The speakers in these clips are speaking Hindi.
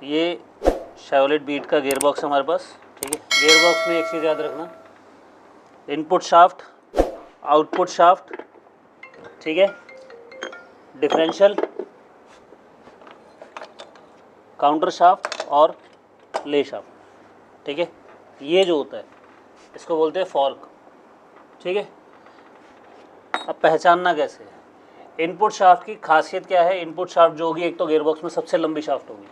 ये शेवलेट बीट का गियर बॉक्स हमारे पास, ठीक है। गियर बॉक्स में एक चीज़ याद रखना, इनपुट शाफ्ट, आउटपुट शाफ्ट, ठीक है, डिफरेंशियल, काउंटर शाफ्ट और ले शाफ्ट, ठीक है। ये जो होता है इसको बोलते हैं फॉर्क, ठीक है। अब पहचानना कैसे है, इनपुट शाफ्ट की खासियत क्या है, इनपुट शाफ्ट जो होगी एक तो गियरबॉक्स में सबसे लंबी शाफ्ट होगी,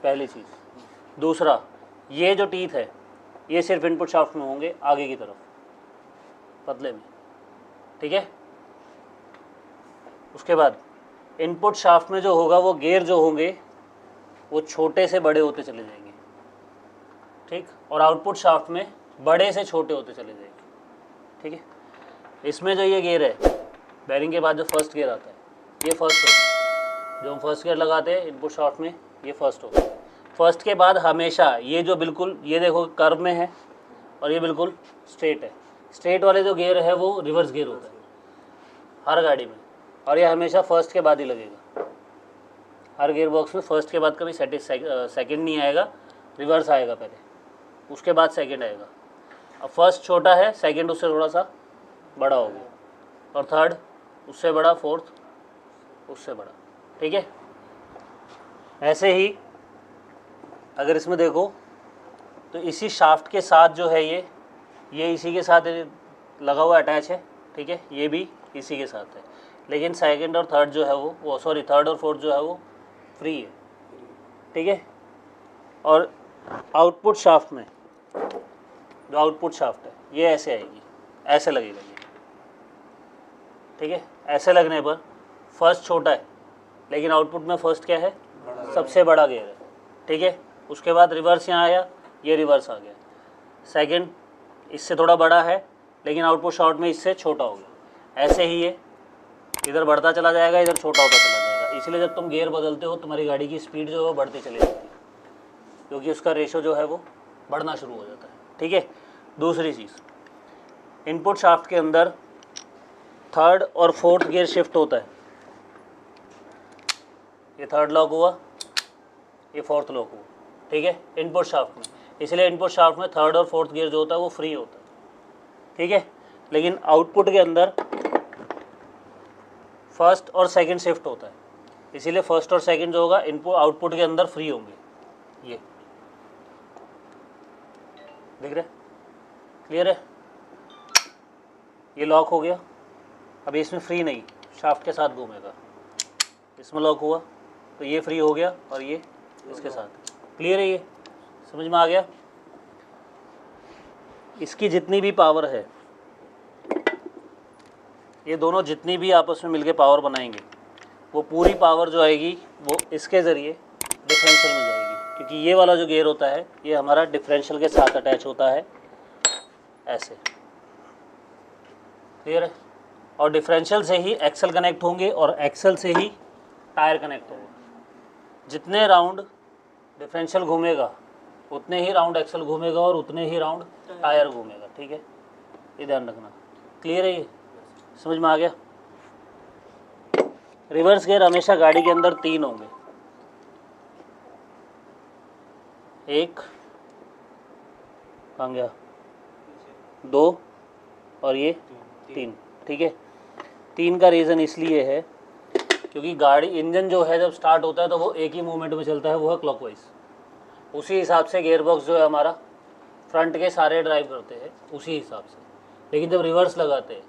पहली चीज़। दूसरा, ये जो टीथ है ये सिर्फ इनपुट शाफ्ट में होंगे आगे की तरफ, पतले में, ठीक है। उसके बाद इनपुट शाफ्ट में जो होगा वो गियर जो होंगे वो छोटे से बड़े होते चले जाएंगे, ठीक। और आउटपुट शाफ्ट में बड़े से छोटे होते चले जाएंगे, ठीक है। इसमें जो ये गियर है, बैरिंग के बाद जो फर्स्ट गियर आता है ये फर्स्ट होगा, जो हम फर्स्ट गियर लगाते हैं इनपुट शाफ्ट में ये फर्स्ट होगा। फर्स्ट के बाद हमेशा ये जो बिल्कुल, ये देखो कर्व में है और ये बिल्कुल स्ट्रेट है, स्ट्रेट वाले जो गियर है वो रिवर्स गियर होता है हर गाड़ी में, और ये हमेशा फर्स्ट के बाद ही लगेगा। हर गियर बॉक्स में फर्स्ट के बाद कभी सेकंड नहीं आएगा, रिवर्स आएगा पहले, उसके बाद सेकंड आएगा। अब फर्स्ट छोटा है, सेकंड उससे थोड़ा सा बड़ा हो गया, और थर्ड उससे बड़ा, फोर्थ उससे बड़ा, ठीक है। ऐसे ही अगर इसमें देखो तो इसी शाफ्ट के साथ जो है ये इसी के साथ लगा हुआ अटैच है, ठीक है। ये भी इसी के साथ है, लेकिन सेकंड और थर्ड जो है वो सॉरी थर्ड और फोर्थ जो है वो फ्री है, ठीक है। और आउटपुट शाफ्ट में जो आउटपुट शाफ्ट है ये ऐसे आएगी, ऐसे लगेगा ये, ठीक है। ऐसे लगने पर फर्स्ट छोटा है, लेकिन आउटपुट में फर्स्ट क्या है, सबसे बड़ा गियर है, ठीक है। उसके बाद रिवर्स यहाँ आया, ये रिवर्स आ गया। सेकंड इससे थोड़ा बड़ा है, लेकिन आउटपुट शाफ्ट में इससे छोटा हो गया। ऐसे ही ये इधर बढ़ता चला जाएगा, इधर छोटा होता चला जाएगा। इसलिए जब तुम गियर बदलते हो तुम्हारी गाड़ी की स्पीड जो है वो बढ़ती चली जाती है, क्योंकि उसका रेशो जो है वो बढ़ना शुरू हो जाता है, ठीक है। दूसरी चीज़, इनपुट शाफ्ट के अंदर थर्ड और फोर्थ गियर शिफ्ट होता है। ये थर्ड लॉक हुआ, ये फोर्थ लॉक हुआ, ठीक है, इनपुट शाफ्ट में। इसलिए इनपुट शाफ्ट में थर्ड और फोर्थ गियर जो होता है वो फ्री होता है, ठीक है। लेकिन आउटपुट के अंदर फर्स्ट और सेकंड शिफ्ट होता है, इसीलिए फर्स्ट और सेकंड जो होगा इनपुट आउटपुट के अंदर फ्री होंगे। ये दिख रहे, क्लियर है। ये लॉक हो गया, अभी इसमें फ्री नहीं, शाफ्ट के साथ घूमेगा। इसमें लॉक हुआ तो ये फ्री हो गया और ये इसके साथ, क्लियर है। ये समझ में आ गया। इसकी जितनी भी पावर है, ये दोनों जितनी भी आपस में मिलके पावर बनाएंगे, वो पूरी पावर जो आएगी वो इसके ज़रिए डिफरेंशियल में जाएगी, क्योंकि ये वाला जो गियर होता है ये हमारा डिफरेंशियल के साथ अटैच होता है, ऐसे, क्लियर है। और डिफरेंशियल से ही एक्सल कनेक्ट होंगे और एक्सल से ही टायर कनेक्ट होंगे। जितने राउंड डिफरेंशियल घूमेगा उतने ही राउंड एक्सल घूमेगा और उतने ही राउंड टायर घूमेगा, ठीक है। ये ध्यान रखना, क्लियर है। ये समझ में आ गया। रिवर्स गियर हमेशा गाड़ी के अंदर 3 होंगे, एक कहाँ गया, 2 और ये 3, ठीक है। 3 का रीज़न इसलिए है क्योंकि गाड़ी इंजन जो है जब स्टार्ट होता है तो वो एक ही मूवमेंट में चलता है, वो है क्लॉकवाइज। उसी हिसाब से गियर बॉक्स जो है हमारा फ्रंट के सारे ड्राइव करते हैं उसी हिसाब से। लेकिन जब रिवर्स लगाते हैं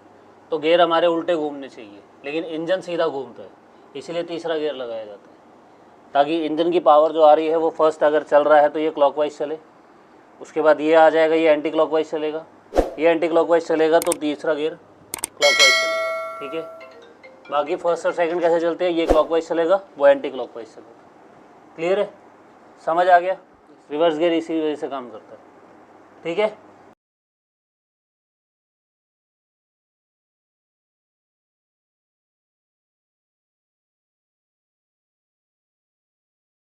तो गियर हमारे उल्टे घूमने चाहिए, लेकिन इंजन सीधा घूमता है, इसलिए तीसरा गियर लगाया जाता है, ताकि इंजन की पावर जो आ रही है वो फर्स्ट अगर चल रहा है तो ये क्लॉकवाइज चले, उसके बाद ये आ जाएगा, ये एंटी क्लॉकवाइज चलेगा, ये एंटी क्लॉकवाइज चलेगा तो तीसरा गियर क्लॉकवाइज चलेगा, ठीक है। बाकी फर्स्ट और सेकंड कैसे चलते हैं, ये क्लॉकवाइज चलेगा, वो एंटी क्लॉकवाइज चलेगा, क्लियर है, समझ आ गया। रिवर्स गियर इसी वजह से काम करता है, ठीक है।